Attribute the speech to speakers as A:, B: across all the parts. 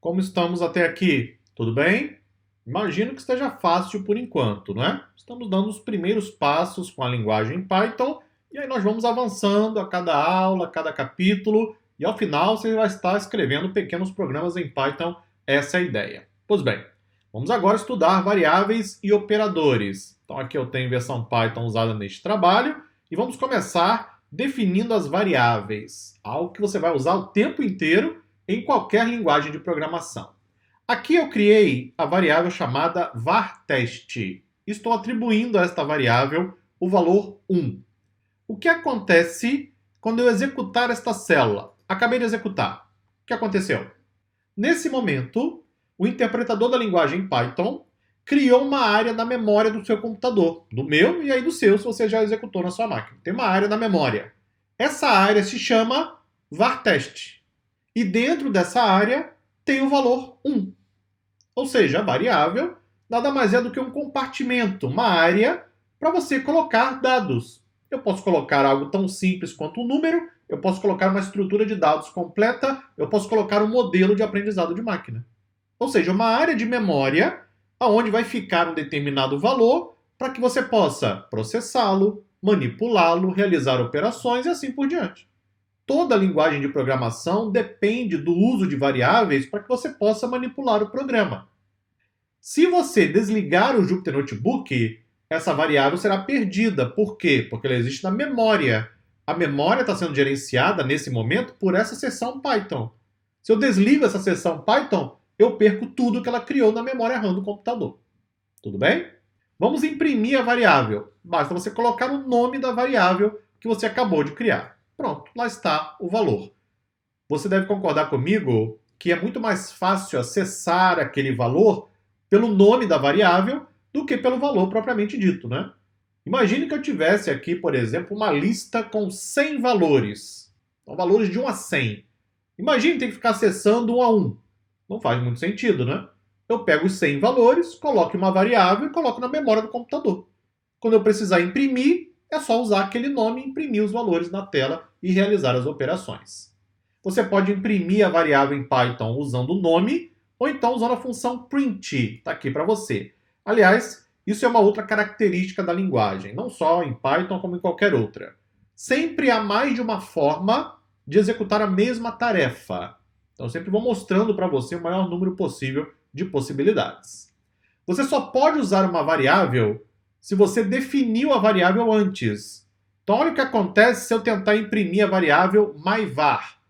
A: Como estamos até aqui? Tudo bem? Imagino que esteja fácil por enquanto, não é? Estamos dando os primeiros passos com a linguagem Python e aí nós vamos avançando a cada aula, a cada capítulo e ao final você vai estar escrevendo pequenos programas em Python. Essa é a ideia. Pois bem, vamos agora estudar variáveis e operadores. Então aqui eu tenho a versão Python usada neste trabalho e vamos começar definindo as variáveis, algo que você vai usar o tempo inteiro em qualquer linguagem de programação. Aqui eu criei a variável chamada varTest. Estou atribuindo a esta variável o valor 1. O que acontece quando eu executar esta célula? Acabei de executar. O que aconteceu? Nesse momento, o interpretador da linguagem Python criou uma área na memória do seu computador, do meu e aí do seu, se você já executou na sua máquina. Tem uma área na memória. Essa área se chama varTest. E dentro dessa área tem o valor 1. Ou seja, a variável nada mais é do que um compartimento, uma área para você colocar dados. Eu posso colocar algo tão simples quanto um número, eu posso colocar uma estrutura de dados completa, eu posso colocar um modelo de aprendizado de máquina. Ou seja, uma área de memória onde vai ficar um determinado valor para que você possa processá-lo, manipulá-lo, realizar operações e assim por diante. Toda linguagem de programação depende do uso de variáveis para que você possa manipular o programa. Se você desligar o Jupyter Notebook, essa variável será perdida. Por quê? Porque ela existe na memória. A memória está sendo gerenciada, nesse momento, por essa seção Python. Se eu desligo essa seção Python, eu perco tudo que ela criou na memória RAM do computador. Tudo bem? Vamos imprimir a variável. Basta você colocar o nome da variável que você acabou de criar. Pronto, lá está o valor. Você deve concordar comigo que é muito mais fácil acessar aquele valor pelo nome da variável do que pelo valor propriamente dito, né? Imagine que eu tivesse aqui, por exemplo, uma lista com 100 valores. Então, valores de 1 a 100. Imagine ter que ficar acessando 1 a 1. Não faz muito sentido, né? Eu pego os 100 valores, coloco uma variável e coloco na memória do computador. Quando eu precisar imprimir, é só usar aquele nome e imprimir os valores na tela e realizar as operações. Você pode imprimir a variável em Python usando o nome ou então usando a função print. Está aqui para você. Aliás, isso é uma outra característica da linguagem, não só em Python como em qualquer outra. Sempre há mais de uma forma de executar a mesma tarefa. Então, eu sempre vou mostrando para você o maior número possível de possibilidades. Você só pode usar uma variável se você definiu a variável antes. Então, olha o que acontece se eu tentar imprimir a variável myvar.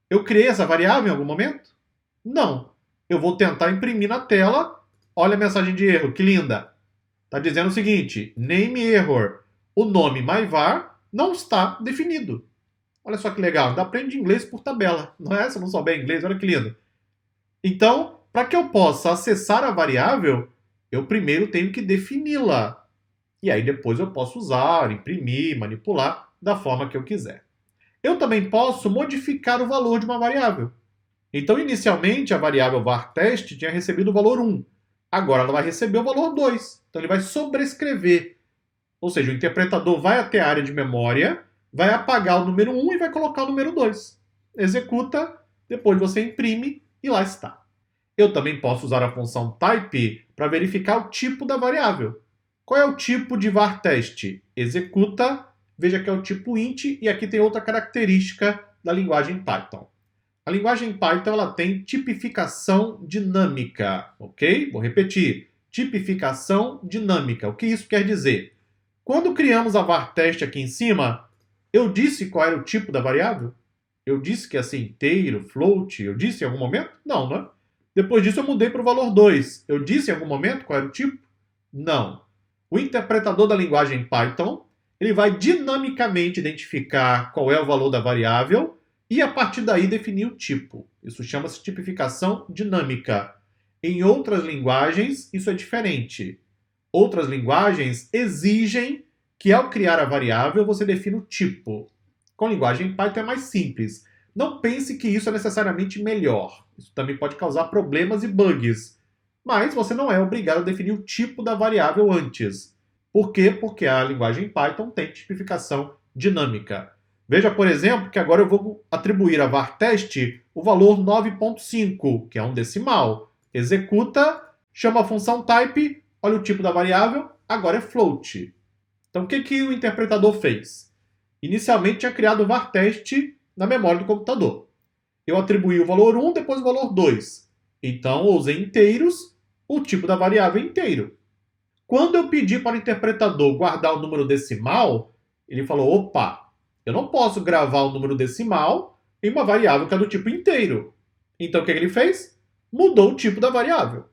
A: Eu criei essa variável em algum momento? Não. Eu vou tentar imprimir na tela. Olha a mensagem de erro, que linda. Está dizendo o seguinte, name error. O nome myvar não está definido. Olha só que legal, ainda aprende inglês por tabela. Não é? Se eu não souber inglês, olha que lindo. Então, para que eu possa acessar a variável, eu primeiro tenho que defini-la. E aí depois eu posso usar, imprimir, manipular da forma que eu quiser. Eu também posso modificar o valor de uma variável. Então, inicialmente, a variável varTest tinha recebido o valor 1. Agora ela vai receber o valor 2. Então, ele vai sobrescrever. Ou seja, o interpretador vai até a área de memória, vai apagar o número 1 e vai colocar o número 2. Executa, depois você imprime e lá está. Eu também posso usar a função type para verificar o tipo da variável. Qual é o tipo de varTest? Executa, veja que é o tipo int e aqui tem outra característica da linguagem Python. A linguagem Python ela tem tipificação dinâmica, ok? Vou repetir, tipificação dinâmica. O que isso quer dizer? Quando criamos a varTest aqui em cima, eu disse qual era o tipo da variável? Eu disse que ia ser inteiro, float, eu disse em algum momento? Não, né? Depois disso eu mudei para o valor 2. Eu disse em algum momento qual era o tipo? Não. O interpretador da linguagem Python ele vai dinamicamente identificar qual é o valor da variável e a partir daí definir o tipo. Isso chama-se tipificação dinâmica. Em outras linguagens, isso é diferente. Outras linguagens exigem que ao criar a variável você defina o tipo. Com a linguagem Python é mais simples. Não pense que isso é necessariamente melhor. Isso também pode causar problemas e bugs. Mas você não é obrigado a definir o tipo da variável antes. Por quê? Porque a linguagem Python tem tipificação dinâmica. Veja, por exemplo, que agora eu vou atribuir a varTest o valor 9.5, que é um decimal. Executa, chama a função type, olha o tipo da variável, agora é float. Então, o que o interpretador fez? Inicialmente tinha criado o varTest na memória do computador. Eu atribuí o valor 1, depois o valor 2. Então, eu usei inteiros, o tipo da variável é inteiro. Quando eu pedi para o interpretador guardar o número decimal, ele falou, opa, eu não posso gravar o número decimal em uma variável que é do tipo inteiro. Então, o que ele fez? Mudou o tipo da variável.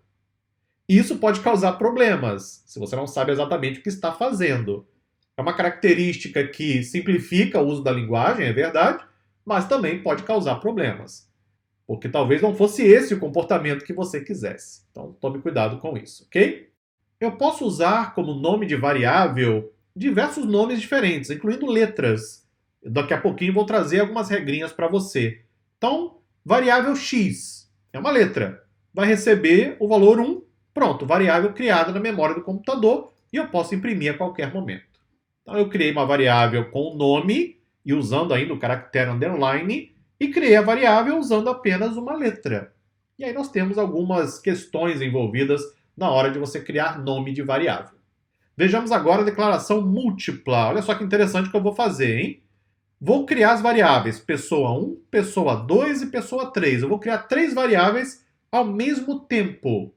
A: Isso pode causar problemas, se você não sabe exatamente o que está fazendo. É uma característica que simplifica o uso da linguagem, é verdade, mas também pode causar problemas. Porque talvez não fosse esse o comportamento que você quisesse. Então, tome cuidado com isso, ok? Eu posso usar como nome de variável diversos nomes diferentes, incluindo letras. Daqui a pouquinho vou trazer algumas regrinhas para você. Então, variável x é uma letra. Vai receber o valor 1. Pronto, variável criada na memória do computador e eu posso imprimir a qualquer momento. Então, eu criei uma variável com o nome e usando ainda o caractere underline e criei a variável usando apenas uma letra. E aí nós temos algumas questões envolvidas na hora de você criar nome de variável. Vejamos agora a declaração múltipla. Olha só que interessante que eu vou fazer, hein? Vou criar as variáveis pessoa 1, pessoa 2 e pessoa 3. Eu vou criar 3 variáveis ao mesmo tempo.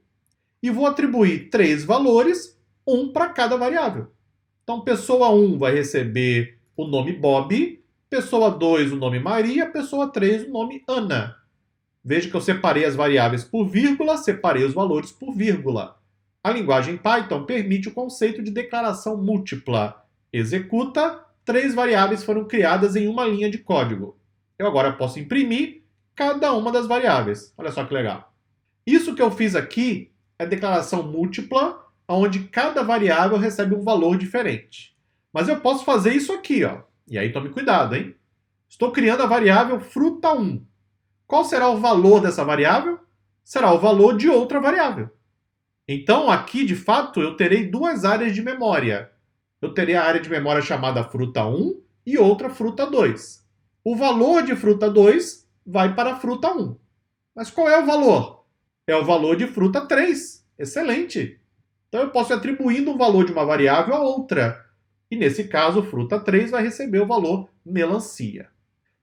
A: E vou atribuir 3 valores, um para cada variável. Então, pessoa 1 vai receber o nome Bob, pessoa 2 o nome Maria, pessoa 3 o nome Ana. Veja que eu separei as variáveis por vírgula, separei os valores por vírgula. A linguagem Python permite o conceito de declaração múltipla. Executa, 3 variáveis foram criadas em uma linha de código. Eu agora posso imprimir cada uma das variáveis. Olha só que legal. Isso que eu fiz aqui é declaração múltipla, onde cada variável recebe um valor diferente. Mas eu posso fazer isso aqui, ó. E aí tome cuidado, hein? Estou criando a variável fruta1. Qual será o valor dessa variável? Será o valor de outra variável. Então, aqui, de fato, eu terei 2 áreas de memória. Eu terei a área de memória chamada fruta1 e outra fruta2. O valor de fruta2 vai para a fruta1. Mas qual é o valor? É o valor de fruta3. Excelente! Então, eu posso ir atribuindo um valor de uma variável a outra. E, nesse caso, fruta3 vai receber o valor melancia.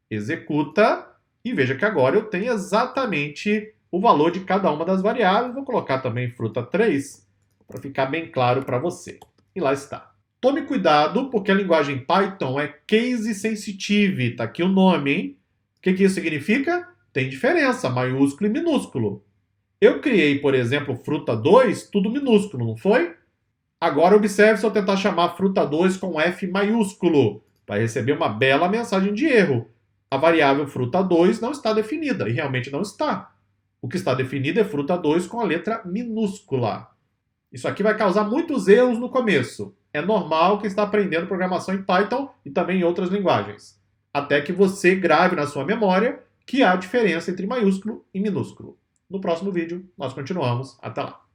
A: Executa. E veja que agora eu tenho exatamente o valor de cada uma das variáveis. Vou colocar também fruta 3 para ficar bem claro para você. E lá está. Tome cuidado, porque a linguagem Python é case sensitive. Está aqui o nome, hein? O que isso significa? Tem diferença, maiúsculo e minúsculo. Eu criei, por exemplo, fruta 2, tudo minúsculo, não foi? Agora observe se eu tentar chamar fruta 2 com F maiúsculo. Vai receber uma bela mensagem de erro. A variável fruta 2 não está definida, e realmente não está. O que está definido é fruta 2 com a letra minúscula. Isso aqui vai causar muitos erros no começo. É normal quem está aprendendo programação em Python e também em outras linguagens. Até que você grave na sua memória que há diferença entre maiúsculo e minúsculo. No próximo vídeo, nós continuamos. Até lá!